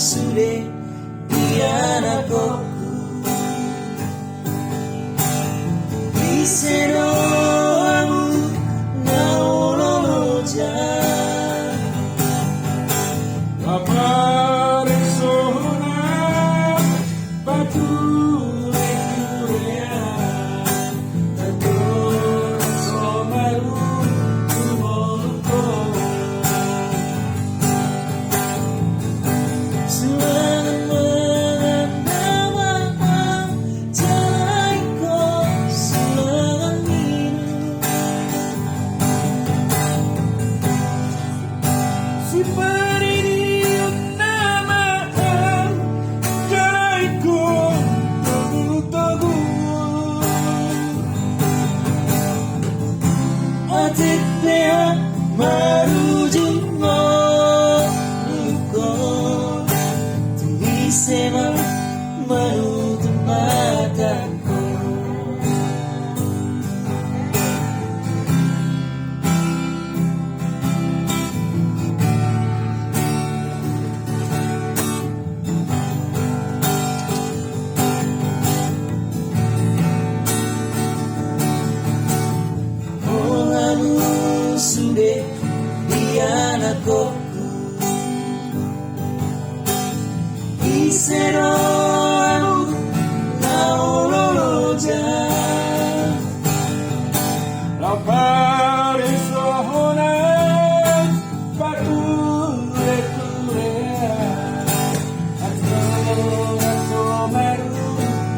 sudah tiada Diseroamu naoloja Aparexona Patule Kurea Tatora Somaru Kumoluko Si Paririut nama Jaraiku Togu Atik pea marujung muko Tulisema manutup mataku Sudah dianakku Diseroamu naoloja Aparexona Patule Kurea Tatora Somaru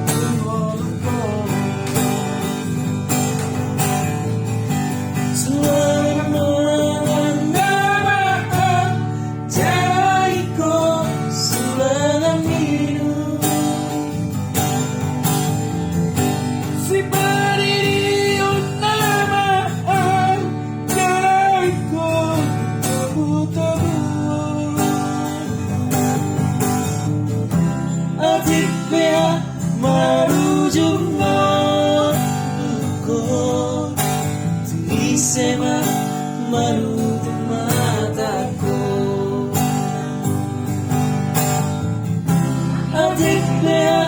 Kumoluko Si Paririut nama Jaraiku Togu Atik pea marujung muko Tulisema manutup mataku Atik pea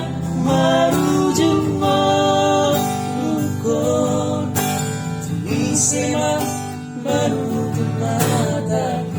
marujung muko Tulisema manutup mataku